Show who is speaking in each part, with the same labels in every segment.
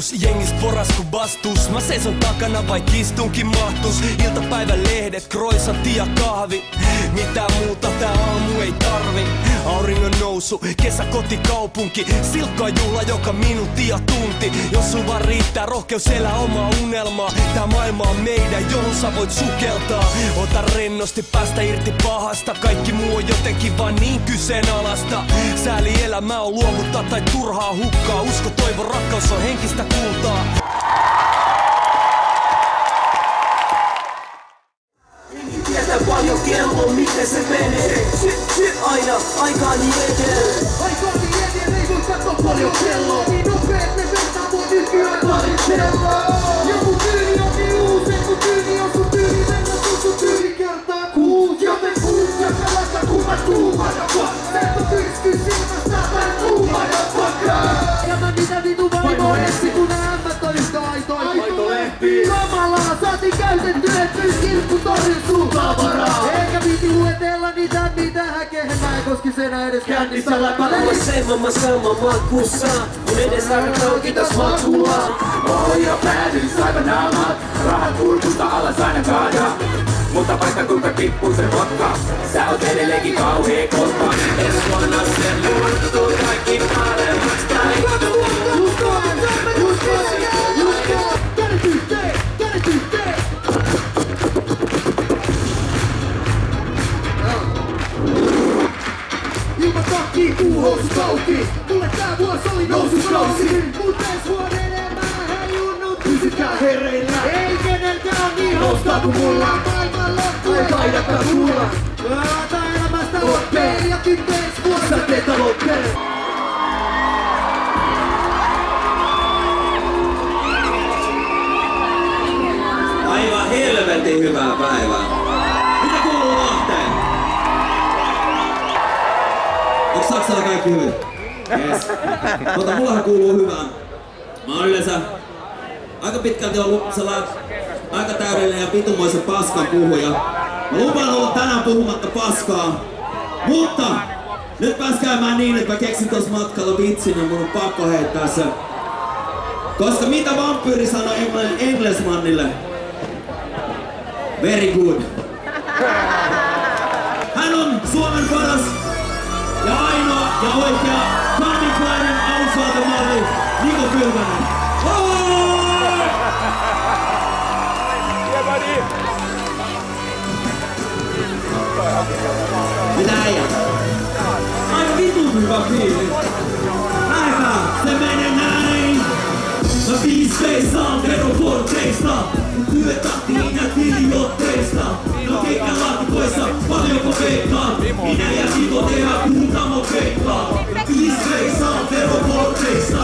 Speaker 1: vastus, jengistä poras ku bastus. Mä seison takana vaik istunkin mahtus. Iltapäivän lehdet, croissantti ja kahvi. Mitään muuta tää aamu ei tarvi. Auringon nousu, kesä kotikaupunki. Silkkaa juhla joka minuutti ja tunti. Jos sul vaan riittää rohkeus elää omaa unelmaa. Tää maailma on meidän, johon sä voit sukeltaa. Ota rennosti, päästä irti pahasta. Kaikki muu on jotenkin vaan niin kyseenalaista. Sääli elämää on luovuttaa tai turhaa hukkaa. Usko, toivo, rakkaus on henkistä kultaa.
Speaker 2: Tietää paljon kello, miten se menee. Aina aikaani edellä. Aikaani edellä, ei voi katsoa paljon kelloa. Niin nopeet me vertaa mun nykyään tarvitsella. Joku tyyli on niin uusi, kun tyyli on sun tyyli. Mennä sun tyyli kertaa kuus. Joten kuus, jos mä laitan kuva tuumana. Sä on tyrsky silmästä, mä tuumana pakaa. Ja mä mitä vitu vaimo etsi, kun nää ämmät on yhtä aitoja. Aitolehti. Kamalaa saatiin käytettyä, et pyys kirkku torjun sun tavaraa. Eikä piti luetella niitä mitä häkehen. Mä en koskis enää edes kännissä läpällä.
Speaker 3: Semma makussa, mun edes rakkautkin täs makulla.
Speaker 4: Oho jo päädyin aivan naamat, rahat kurkusta alas aina kaada. Mutta vaikka kuinka tippuu se vodka, sä oot edelleenkin kauhea kotka.
Speaker 3: Es vuonna se muuttuu kaikki paremmaks taittuu.
Speaker 2: Ilman takkii kuuhouskauki. Mulle tää vuos oli nousukausi. Mut ensi vuoden elämää ei junnut. Pysykää hereillä. Ei kenelkään niin hauskaa kuin mulla. Maailman loppu ei taidakaan tulla. Laata elämästä loppeen ja tytteis vuosi. Sä teet aloitteen.
Speaker 3: Aivan helvetin hyvää päivää. Mitä kuuluu Lahteen? Onks Saksalla kaikki hyvin? Yes. Mullahan kuuluu hyvää. Mä oon yleensä aika pitkälti ollut sellainen aika täydellinen ja vitumoisen paskan puhuja. Mä lupaan olla tänään puhumatta paskaa. Mutta nyt pääs käymään niin, että mä keksin tossa matkalla vitsin ja mun on pakko heittää se. Koska mitä vampyyri sanoi Englishmanille? Very good. Hän on Suomen paras ja ainoa ja oikea kannikainen avusvaltamalli Niko Pylvänen. Mitä äijä? Aivan vitun hyvä fiilis. Lähetään, se menee näin. Mä piispeissaan verokorteista. Työtahtiin ja tiliotteista. No keikkälaatikoissa paljonko veikkaan. Minä ja Niko tehdään kuutamo keikkaa. Piispeissaan verokorteista.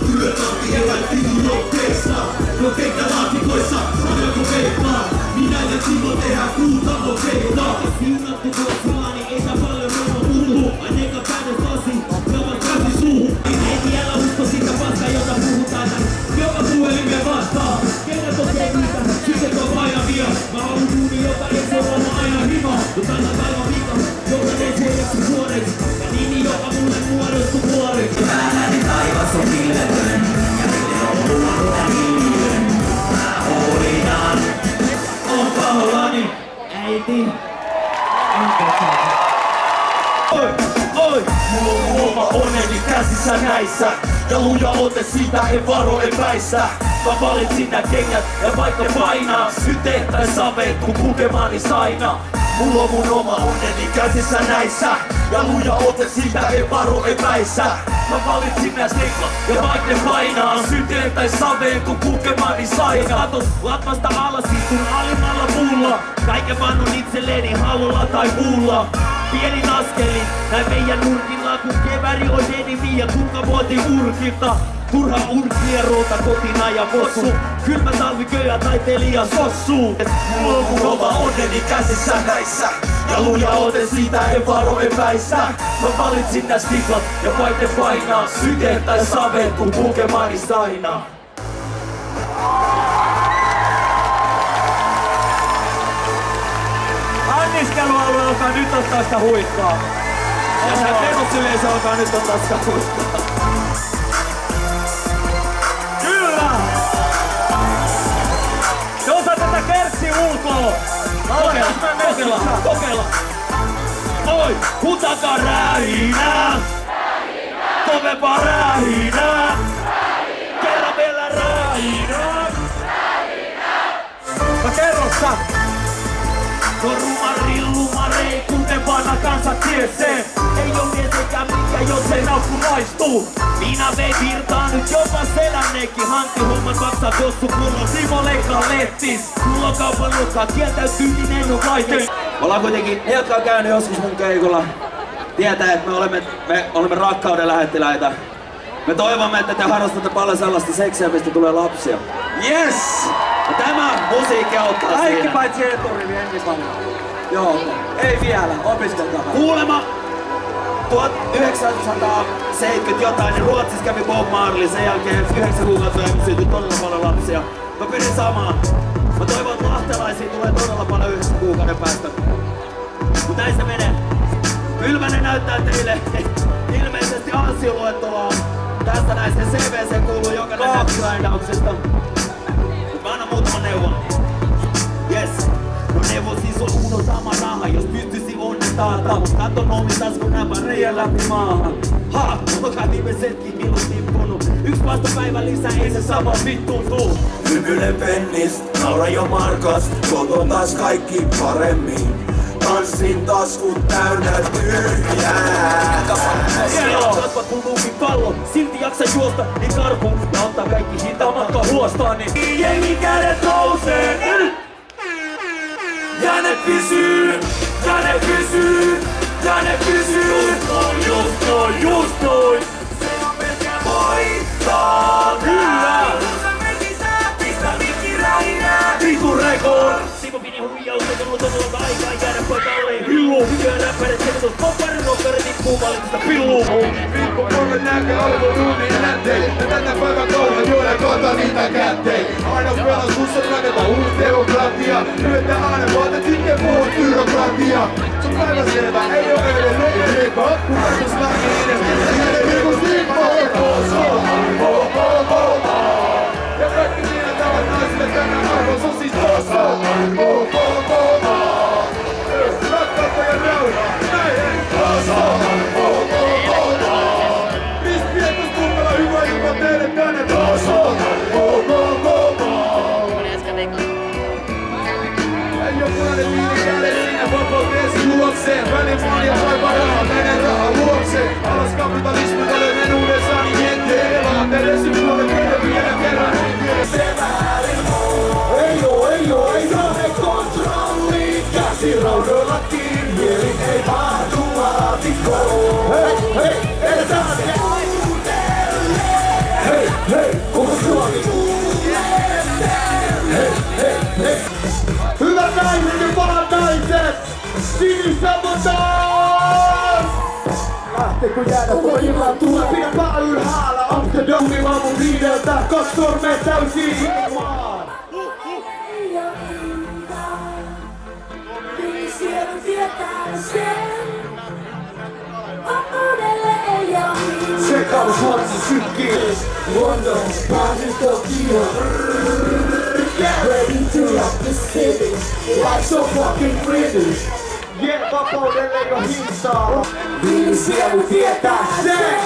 Speaker 3: Työtahtiin ja tiliotteista. No keikkälaatikoissa paljonko veikkaan. Minä ja Niko tehdään kuutamo keikkaa. Siunattu vuosilani ei saa paljon ruoan puhuu. Ainakaan päädön tosi, jovan kasi suuhun. Ei vielä usko sitä paskaa, jota puhutaan. Joka puhelimeen vastaa. Kenet on kevyitä, tytöt on painavia. Mä haluun duuni, jota ei se olla aina rima. Mutta aina päivän vika, joka ei suojaksi vuodeksi. Ja nimi, joka mulle muodostuu vuodeksi.
Speaker 4: Päälläni taivas on pilvetön, ja meille on luonta hiljen. Mä hoidan.
Speaker 3: On pahoillani, äiti.
Speaker 5: Oi, oi! Mulla on oma onneni käsissä näissä. Ja luja ote siitä en varo epäistä. Mä valitsin nää kengät ja vaikka painaa. Nyt tehtäis saveet kun pukemaani saina. Mulla on mun oma onneni käsissä näissä. Ja luja ote siitä en varo epäistä. Mä valitsin nää steklat ja vaikka ne painaa. Syteettäis saveen kun pukemaani saina. Katos latmasta alas istun alimmalla puulla. Kaiken vannon itselleni hallulla tai puulla. Pienin askelin, näin meidän nurkilla, kun keväri on edimi ja tukkavuoti urkilta. Turha urkieroota kotina ja vossu. Kylmä talviköyä taiteilija sossu. Mulla on mun oma onneni käsissä näissä. Ja luja ote siitä en varo epäistä. Mä valitsin nää stiklat ja paine painaa. Syteen tai saveet kun pukemaani saina. Anniskelualue alkaa nyt ottaa sitä huikkaa. Ja se perusyleisö alkaa nyt ottaa sitä huikkaa. Kyllä! Kokeilla. Oi, hutakaa rähinää. Kovempaa rähinää. Kerran vielä rähinää.
Speaker 3: Mä kerron sä.
Speaker 5: Rumari, kuten vanha kansa tiesee. Ei oo miesekään mikä, jos ei naukku maistuu. Minä vei virtaa nyt jopa selänneekin. Hantti homman maksaa kossu kunnon. Simo leikkaa lettis. Mulla on kaupan luokkaa, kieltäytyy niin en oo vaihteen.
Speaker 3: Ollaan kuitenkin, ne jotka on käynyt joskus mun keikolla, tietää, että me olemme rakkauden lähettiläitä. Me toivomme, että te harrastatte paljon sellaista seksiä, mistä tulee lapsia. Yes! Ja tämä musiikki auttaa siinä.
Speaker 6: Kaikki paitsi eturivi, enkin paljon.
Speaker 3: Joo,
Speaker 6: Ei vielä, opiskelkaa.
Speaker 3: kuulemma 1970 jotain, niin Ruotsissa kävi Bob Marley, sen jälkeen 9 kuukautta ja syntyi todella paljon lapsia. Mä pyrin samaan. Mä toivon, että lahtelaisia tulee todella paljon 9 kuukauden päästä. Mut näin se menee. Pylvänen näyttää teille ilmeisesti ansioluetteloa. Tästä näistä CVC kuuluu jokainen näppilainauksesta. Mut mä annan muutaman neuvon. Yes. No neuvon siis on uno sama raha, jos pystyisi onnen taata. Mut katon omitas kun näpä reijän läpi maahan. Ha! Otokaa viimeisetkin milloin tippunut. Yksi vastapäivä lisää, ei se sama vittuun tuu.
Speaker 7: Hymyile pennis, naura jo markas, koton taas kaikki paremmin. Tanssin taskut täynnä tyhjää.
Speaker 5: Kasvat mun luukin pallon, silti jaksa juosta, niin karkuun ja ottaa kaikki hintaa matkaa huostaan, niin jengi kädet nousee. Ja ne pysyy, ja ne pysyy, ja ne pysyy. Just noin. Se on pelkkä voittaa. Kyllä. Pistä mikki räinää. Vitu rekord. Simo pini huijaus, ei tullut todella aikaa jäädä paikalle. Hillu, hyviä räppärit, sekoitus, popparin rokkari, tippuu valitusta pilluu.
Speaker 7: Viikko polvet näkee alkoi ruumiin lähtee. Ja tänä päivän kohdalla juoda kota niitä kätteen. Aina pelastus on rakentaa uusi demokratia. Ryöttää aina vaata tykkää puhut byrokratia. Sun päivä selvä, ei oo eilen loppu rikko. Kun päätös lähtee edes kesä hänen rikos rikko. Ja kaikki tiedätävät naisille tänään arvos on siis tossa. Rakkautta ja rauhaa, näin ei tossa. Pietus kummalla hyvä ilma teille tänne tossa. Ei oo punainen viini käden siinä, vapauteesi juoksee. Välimaan ja vaiva rahaa, menen rahaa luokseen. Alas kapitalismi, olen enuudessani jenteen. Elaan edesi puolet meidän vielä kerran henkeen. Se väärin on. Ei saa ne kontrolli. Käsiraudoilla kiinni, mieli ei mahdu laatikkoon. Hei, edetään! Hei, koko Suomi! Hei! Hyvät naiset ja pahat naiset! Sinisabotaas! Lähteekö jäädä pojillaan tulee? Pidä pää ylhäällä! Amsterdamin aamun viideltä! 2 sormea täysiin ilmaan!
Speaker 2: Sielu tietää sen. Vapaudelle ei oo hintaa.
Speaker 7: Sekaus Ruotsi sykkii. London, Paris, Tokyo.
Speaker 2: Ready to rock the city.
Speaker 7: Life's so fucking pretty.
Speaker 3: Yeah, vapaudelle ei oo hintaa.
Speaker 7: Sielu tietää sen.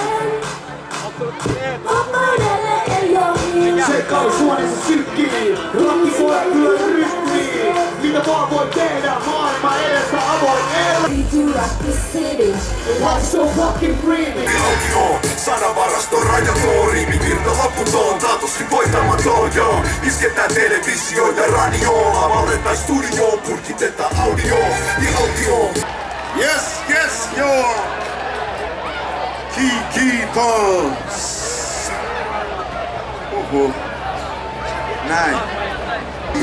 Speaker 2: Vapaudelle ei oo hintaa.
Speaker 7: Sekaus huoneessa sykkii. Rakki koetyön rytmiin. Mitä vaan voi tehdä maailma edessä avoin el.
Speaker 2: Ready to rock the city.
Speaker 7: Life's so fucking pretty.
Speaker 8: Autio, sanavarasto, rajaton, riimivirta loputon, taatusti voittamaton, joo. Isketään televisio ja radio, lavaudetaan studioon, purkitetaan audio, ja autio. Yes, joo. Kiitos. Näin.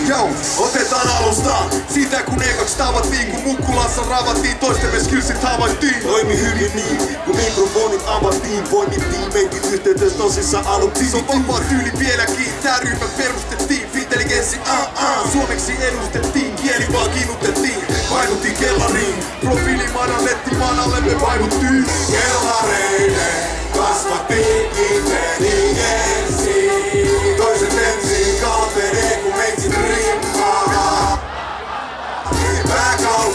Speaker 8: Joo, otetaan alusta. Siitä kun ekaksi tavattiin, kun Mukkulassa ravattiin, toistemme skillsit havaittiin. Toimi hyvin niin, kun mikrofonit avattiin, poimittiin meikin yhteydessä tosissaan aluttiin. Se on vapaa tyyli vieläkin, tää ryhmä perustettiin. Intelligenssi, suomeksi edustettiin, kieli vaan kiinnutettiin. Vaivuttiin kellariin, profiili madallettiin, maanallemme vaivuttiin. Kellareiden kasvattiin intelligenssi. Toiset ensin kalpenee, kun meitsit rimmaa. Back on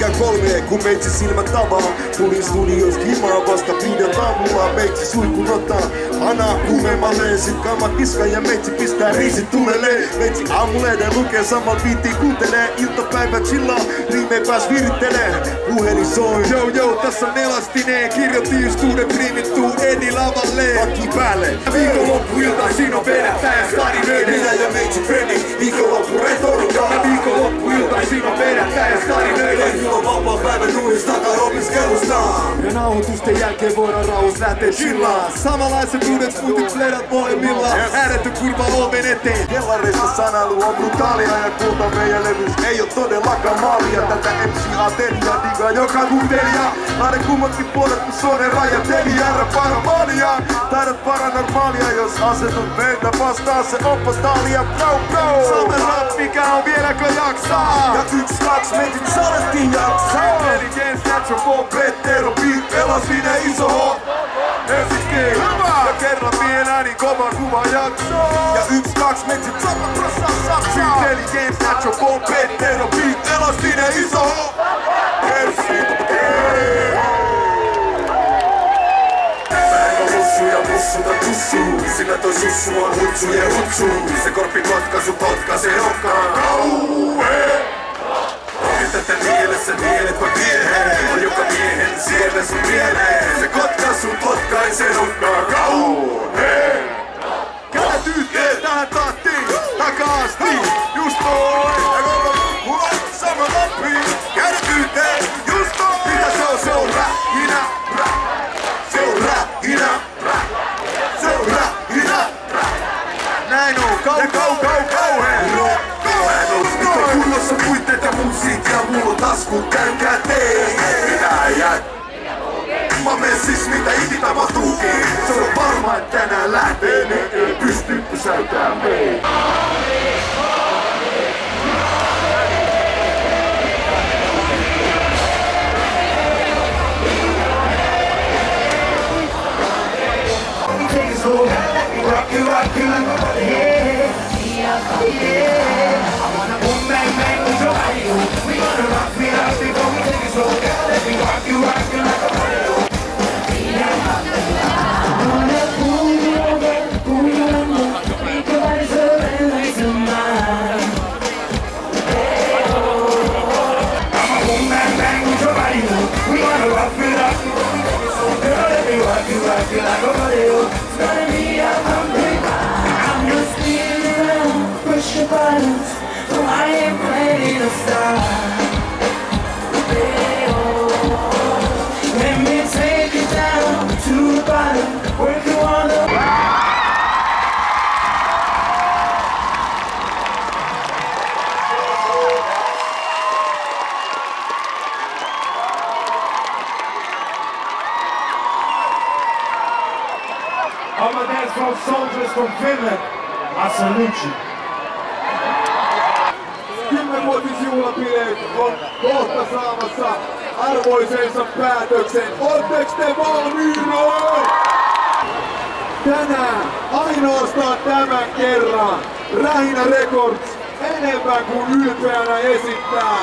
Speaker 8: Mikä kolme, kun meitsi silmät tavaa. Tulin studios kimaa vasta 5 aamulla. Meitsi suikun ottaa hanaa kuumemaleen. Sit kamma kiskan ja meitsi pistää riisit tulelee. Meitsi aamulehden lukee saman biittiin kuuntelee. Iltapäivä chillaa, riimeen pääs virittelee. Puhelin soi, joo, tässä on elastinen. Kirjoitin just uuden priimittuu Edi lavalle. Laki päälle. Viikonloppuilta siinä on vedättäjä stadinöiden. Minä ja meitsi Freddy, viikonloppu retorika. Viikonloppuilta siinä on vedättäjä stadinöiden. Kaikilla on vapaa päivä duunista takaa opiskelusta. Ja nauhoitusten jälkeen voidaan rauhassa lähteä chillaan. Samanlaiset uudet smoothit fledat molemmilla. Ääretty kurva oven eteen. Kellareista sanailu on brutaalia ja kulta meidän levys ei oo todellakaan maalia. Tätä MC-ateria digaa joka kuuntelija. Aina kummatkin puolet kun sonen rajatelija. Paramonia, taidat paranormaalia. Jos asetut meitä vastaan se on fataalia. Bro, Suomen rap mikä on vieläkö jaksaa. Ja 1-2 metit saleskin jaksaa. Intelligence, natural form, Pettero, beat, elastinen iso H. Ensiskin, ja kerran vielä niin kova kuva jaksaa. Ja 1-2 metit 100% saksaa. Intelligence, natural form, Pettero, beat, elastinen iso H. Ja mussuta tussuu, sillä toi sussu on hutsujen hutsu. Se korppikotkaisu potkaisee nokkaan kauhee. Nyt tätä mielessä mielet vai miehen, on joka miehen siellä sun mieleen. Se kotkaisu potkaisee nokkaan kauhee. Kädet yhteen tähän tahtiin, takaasti, just noin. Ja koko mulla on sama lappi. Kädet yhteen, just noin. Mitä se on rähinä, se on rähinä. Näin on, kauheen. Nyt on kunnossa puitteet ja musiikkia, mulla on taskut tän käteen. Mitä äijät? Mä menen siis mitä iti tapahtuukin. Se on varma, että tänään lähtee, ne ei pysty pysäytään meitä.
Speaker 2: Rock you like a yeah, yeah. I wanna boom bang with your body. We gonna rock it out before we take it slow. Let me rock you like a radio. I wanna pull you over, make your body so nice and mine. I'ma boom bang with your body. We gonna rock it out before we take it slow. Let me rock you like a radio. It's gonna be a hungry ride. I'm just spinning around, push your buttons, so I ain't ready to stop. Let me take it down to the bottom, work you on the
Speaker 7: All my dance from soldiers from Finland. I salute you. 10-vuotisjuhlabileet on kohta saamassa arvoisensa päätöksen. Ootteks te valmiina? Tänään ainoastaan tämän kerran Rähinä Records enemmän kuin ylpeänä esittää